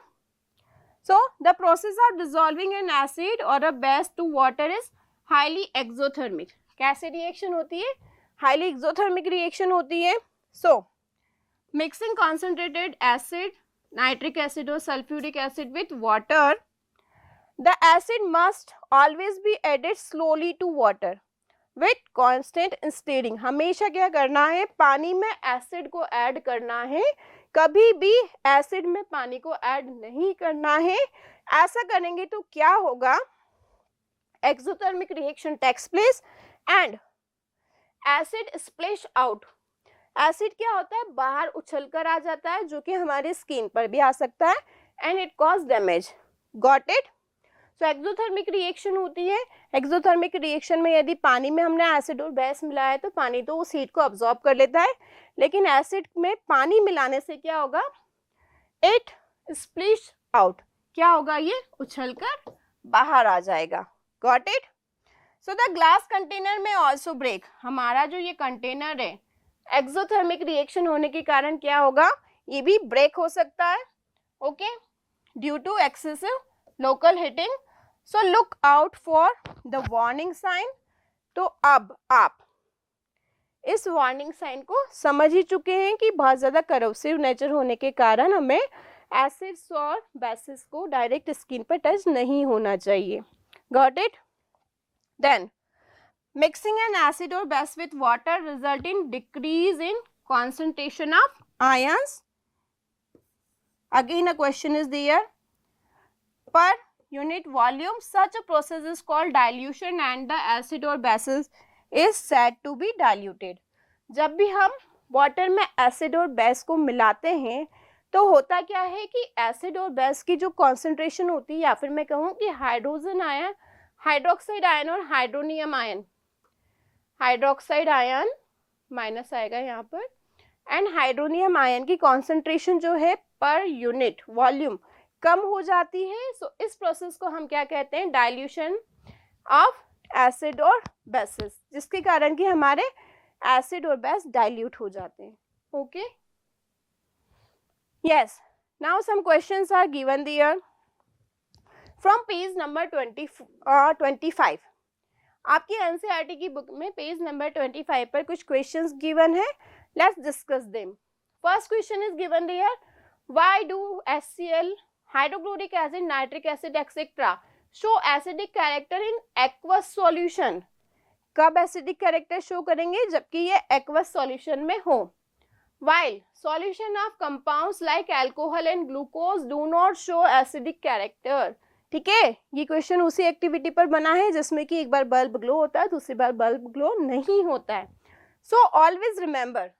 So the process of dissolving an acid or a base to water is highly exothermic. कैसे रिएक्शन होती है? हाईली एक्सोथर्मिक रिएक्शन होती है. So mixing concentrated acid, nitric acid और sulphuric acid with water the acid must always be added slowly to water with constant stirring. हमेशा क्या करना है, पानी में एसिड को ऐड करना है, कभी भी एसिड में पानी को ऐड नहीं करना है। ऐसा करेंगे तो क्या होगा, exothermic reaction takes place and acid splash out. Acid क्या होता है, बाहर उछल कर आ जाता है, जो कि हमारे स्किन पर भी आ सकता है and it cause damage. Got it? So exothermic reaction होती है। एक्सोथर्मिक रिएक्शन में यदि पानी में हमने एसिड और बेस मिलाया है तो पानी तो उस हीट को अब्सॉर्ब कर लेता है, लेकिन एसिड में पानी मिलाने से क्या होगा, इट स्प्लिश आउट। क्या होगा, ये उछलकर बाहर आ जाएगा। Got it? So the glass container में ऑल्सो ब्रेक। हमारा जो ये कंटेनर है, एक्सोथर्मिक रिएक्शन होने के कारण क्या होगा, ये भी ब्रेक हो सकता है, okay, due to excessive local heating. So look out for the warning sign. तो अब आप इस वार्निंग साइन को समझ ही चुके हैं कि बहुत ज़्यादा करोसिव नेचर होने के कारण हमें एसिड्स और बेसिस को डायरेक्ट स्किन पर टच नहीं होना चाहिए। Got it? Then mixing an acid or base with water result in decrease in concentration of ions. Again a question is there. Per unit volume such a process is called dilution and the acid or bases is said to be diluted. जब भी हम water में acid और base को मिलाते हैं तो होता क्या है कि एसिड और बेस की जो कॉन्सेंट्रेशन होती है, या फिर मैं कहूँ कि हाइड्रोजन आयन, हाइड्रोक्साइड आयन और hydronium ion, hydroxide ion minus आएगा यहाँ पर, एंड हाइड्रोनियम आयन की कॉन्सेंट्रेशन जो है पर यूनिट वॉल्यूम कम हो जाती है। सो इस प्रोसेस को हम क्या कहते हैं, डाइल्यूशन ऑफ एसिड और बेसिस, जिसके कारण कि हमारे एसिड और बेस डाइल्यूट हो जाते हैं। Okay, yes, now some questions are given there from page number 25। आपकी एनसीईआरटी की बुक में पेज नंबर 25 पर कुछ क्वेश्चंस गिवन है। Let's discuss them. First question is given there, why do HCl, hydrochloric acid, nitric acid etcetera show acidic character in aqueous solution? कब acidic character show करेंगे, जबकि ये aqueous solution में हो। While solution of compounds like alcohol and glucose do not show acidic character. ठीक है, ये question उसी एक्टिविटी पर बना है जिसमें कि एक बार बल्ब ग्लो होता है, दूसरी बार बल्ब ग्लो नहीं होता है। सो ऑलवेज रिमेंबर,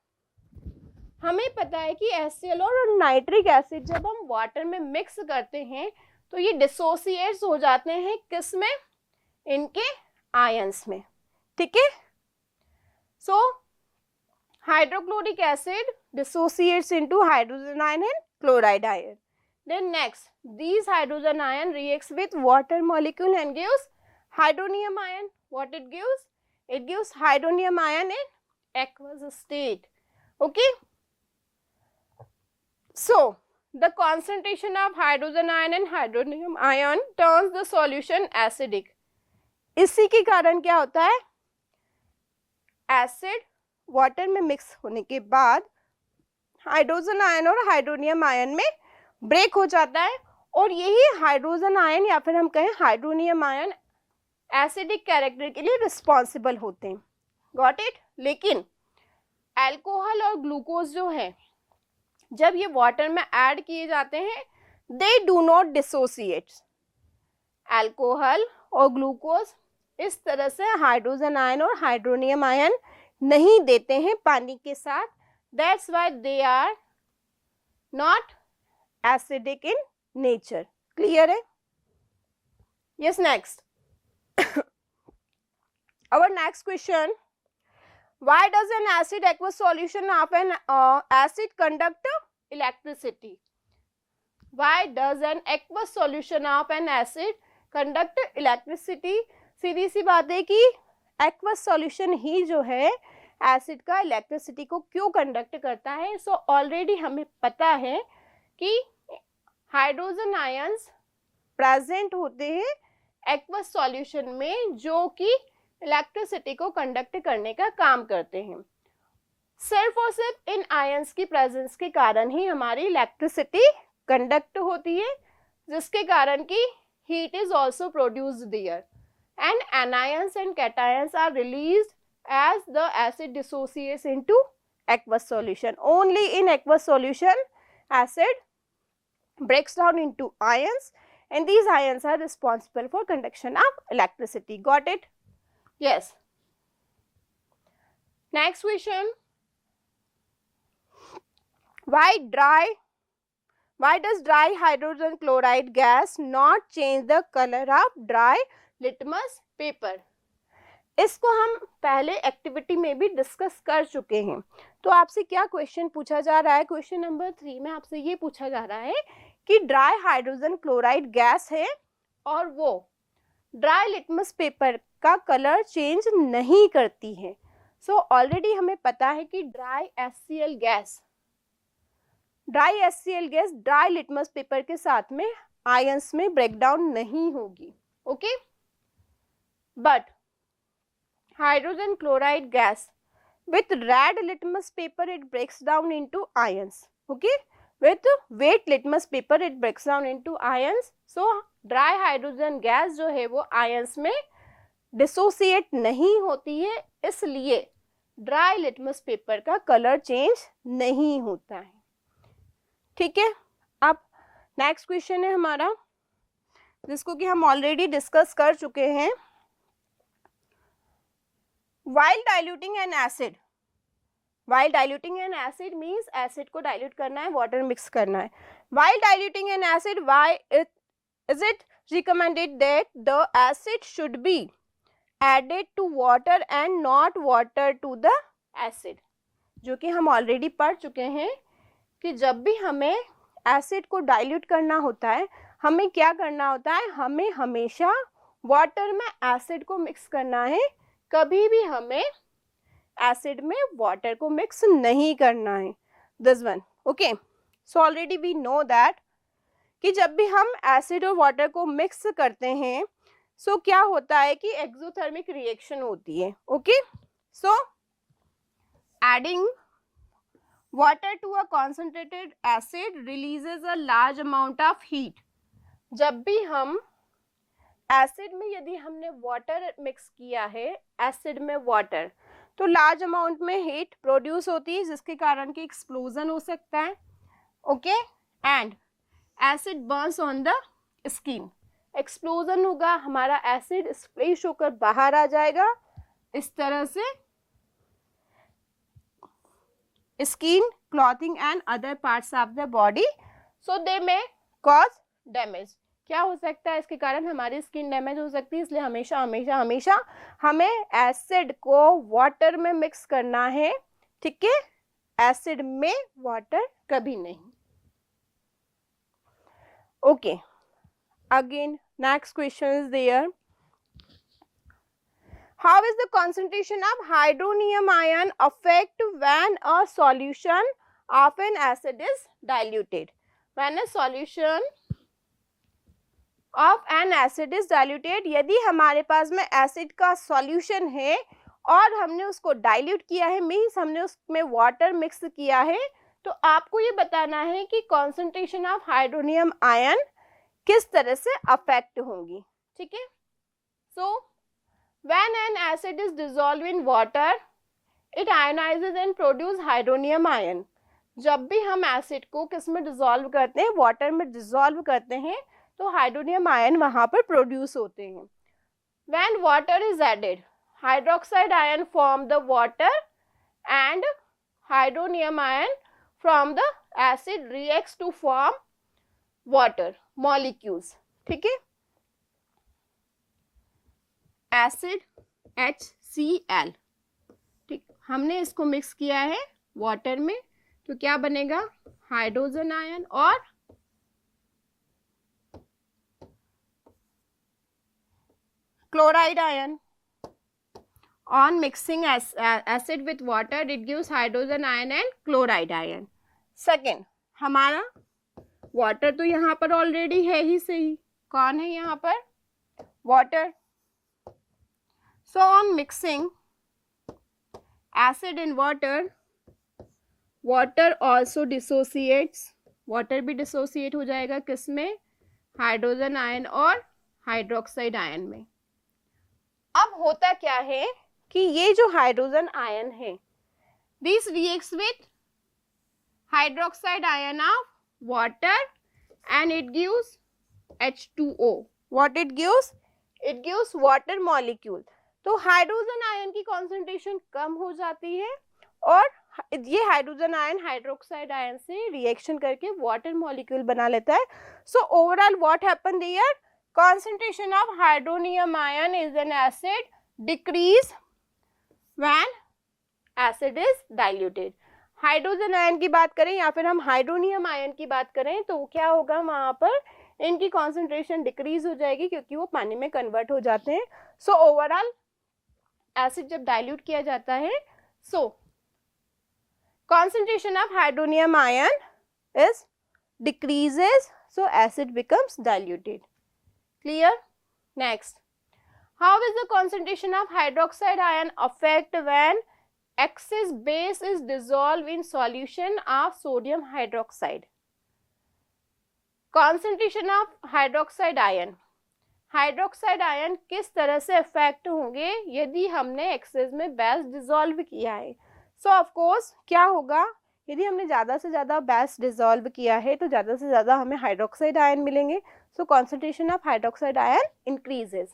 हमें पता है कि HCl और नाइट्रिक एसिड जब हम वाटर में मिक्स करते हैं तो ये डिसोसिएट्स हो जाते हैं, किस में, इनके आयंस में। ठीक है, so hydrochloric acid dissociates into hydrogen ion and chloride ion. Then next, these hydrogen ion reacts with water molecule and gives hydronium ion. What it gives? It gives hydronium ion in aqueous state. Okay. So, the concentration of hydrogen ion and hydronium ion turns the solution acidic. इसी के कारण क्या होता है, acid water में mix होने के बाद हाइड्रोजन आयन और हाइड्रोनियम आयन में ब्रेक हो जाता है, और यही हाइड्रोजन आयन या फिर हम कहें हाइड्रोनियम आयन एसिडिक कैरेक्टर के लिए रिस्पॉन्सिबल होते हैं। Got it? लेकिन अल्कोहल और ग्लूकोज जो है, जब ये वाटर में ऐड किए जाते हैं, they do not dissociate. Alcohol और ग्लूकोज इस तरह से हाइड्रोजन आयन और हाइड्रोनियम आयन नहीं देते हैं पानी के साथ। That's why they are not acidic in nature. Clear है? Yes, next, our next question, why does an acid aqueous solution of an acid conduct electricity? Why does an aqueous solution of an acid conduct electricity? सीधी सी बात है कि aqueous solution ही जो है acid का electricity को क्यों conduct करता है। सो ऑलरेडी हमें पता है कि हाइड्रोजन आयंस प्रेजेंट होते हैं एक्वस सॉल्यूशन में, जो कि इलेक्ट्रिसिटी को कंडक्ट करने का काम करते हैं। सिर्फ और सिर्फ इन आयंस की प्रेजेंस के कारण ही हमारी इलेक्ट्रिसिटी कंडक्ट होती है, जिसके कारण कि heat is also produced there, and anions and cations are released as the acid dissociates into aqueous solution. Only in aqueous solution acid breaks down into ions, and these ions are responsible for conduction of electricity. Got it? Yes. Next question. Why does dry hydrogen chloride gas not change the color of dry litmus paper? इसको हम पहले activity में भी discuss कर चुके हैं. तो आपसे क्या क्वेश्चन पूछा जा रहा है? क्वेश्चन नंबर 3 में आपसे ये पूछा जा रहा है कि ड्राई हाइड्रोजन क्लोराइड गैस है और वो ड्राई लिटमस पेपर का कलर चेंज नहीं करती है. सो ऑलरेडी हमें पता है कि dry HCl gas dry litmus paper के साथ में आयंस में ब्रेकडाउन नहीं होगी. Okay, but hydrogen chloride gas with red litmus paper it breaks down into ions. Okay, with wet litmus paper it breaks down into ions. So dry hydrogen gas जो है वो ions में dissociate नहीं होती है, इसलिए dry litmus paper का color change नहीं होता है. ठीक है, अब नेक्स्ट क्वेश्चन है हमारा, जिसको कि हम ऑलरेडी डिस्कस कर चुके हैं. While diluting an acid means acid को dilute करना है, water mix करना है. While diluting an acid, why is it recommended that the acid should be added to water and not water to the acid? जो कि हम already पढ़ चुके हैं कि जब भी हमें एसिड को डाइल्यूट करना होता है, हमें क्या करना होता है? हमें हमेशा वाटर में एसिड को मिक्स करना है, कभी भी हमें एसिड में वाटर को मिक्स नहीं करना है. This one. Okay, so already we know that कि जब भी हम एसिड और वाटर को मिक्स करते हैं, सो क्या होता है कि एक्सोथर्मिक रिएक्शन होती है. Okay, so adding water to a concentrated acid releases a large amount of heat. जब भी हम एसिड में यदि हमने वाटर मिक्स किया है, एसिड में वाटर, तो लार्ज अमाउंट में हीट प्रोड्यूस होती है, जिसके कारण कि एक्सप्लोजन हो सकता है. Okay, and acid Burns on the skin. Explosion होगा, हमारा एसिड स्प्लैश होकर बाहर आ जाएगा इस तरह से. Skin, clothing and other parts of the body, so they may cause damage. क्या हो सकता है? इसके कारण हमारी स्किन डैमेज हो सकती है, इसलिए हमेशा हमेशा हमेशा हमें एसिड को वाटर में मिक्स करना है. ठीक है, एसिड में वाटर कभी नहीं. Okay, again next question is there. How is the concentration of hydronium ion affect when a solution of an acid is diluted? When a solution of an acid is diluted, यदि हमारे पास में acid का solution है और हमने उसको dilute किया है, मीन्स हमने उसमें वाटर मिक्स किया है, तो आपको ये बताना है कि कॉन्सेंट्रेशन ऑफ हाइड्रोनियम आयन किस तरह से अफेक्ट होंगी. ठीक है, so when an acid is dissolve in water it ionises and produce hydronium ion. जब भी हम एसिड को किस में डिसॉल्व करते हैं? वाटर में डिसॉल्व करते हैं, तो हाइड्रोनियम आयन वहां पर प्रोड्यूस होते हैं. When water is added, hydroxide ion from the water and hydronium ion from the acid reacts to form water molecules. ठीक है, एसिड HCl. ठीक, हमने इसको मिक्स किया है वाटर में, तो क्या बनेगा? हाइड्रोजन आयन और chloride ion. On mixing acid with water, it gives hydrogen ion and chloride ion. Second, हमारा water तो यहाँ पर ऑलरेडी है ही सही. कौन है यहाँ पर? Water. So on mixing acid and water, water also dissociates. water भी dissociate हो जाएगा किस में? हाइड्रोजन आयन और हाइड्रोक्साइड आयन में। अब होता क्या है कि ये जो हाइड्रोजन आयन है, this reacts with hydroxide ion of water and it gives H2O. What it gives? It gives water molecule. तो हाइड्रोजन आयन की कॉन्सेंट्रेशन कम हो जाती है और ये हाइड्रोजन आयन हाइड्रोक्साइड आयन से रिएक्शन करके वाटर मॉलिक्यूल बना लेता है. So overall what happen there? concentration of hydronium ion is an acid decrease when acid is diluted. Hydrogen ion की बात करें या फिर हम हाइड्रोनियम आयन की बात करें तो क्या होगा, वहां पर इनकी कॉन्सेंट्रेशन डिक्रीज हो जाएगी क्योंकि वो पानी में कन्वर्ट हो जाते हैं. सो ओवरऑल एसिड जब डाइल्यूट किया जाता है, सो concentration of hydronium ion is decreases, so acid becomes diluted. Clear? Next, how is the concentration of hydroxide ion affect when excess base is dissolved in solution of sodium hydroxide? Concentration of hydroxide ion, hydroxide ion किस तरह से affect होंगे यदि हमने access में base dissolve किया है? सो of course क्या होगा, यदि हमने ज़्यादा से ज़्यादा बेस डिसॉल्व किया है तो ज़्यादा से ज़्यादा हमें हाइड्रोक्साइड आयन मिलेंगे. सो concentration of hydroxide ion increases.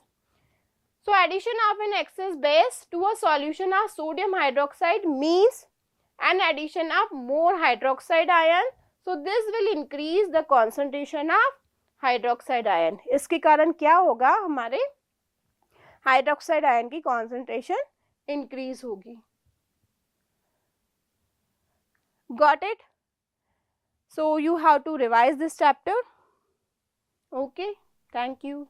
So addition of an excess base to a solution of sodium hydroxide means an addition of more hydroxide ion. So this will increase the concentration of hydroxide ion. इसके कारण क्या होगा, हमारे hydroxide ion की concentration increase होगी. Got it? So you have to revise this chapter. Okay, thank you.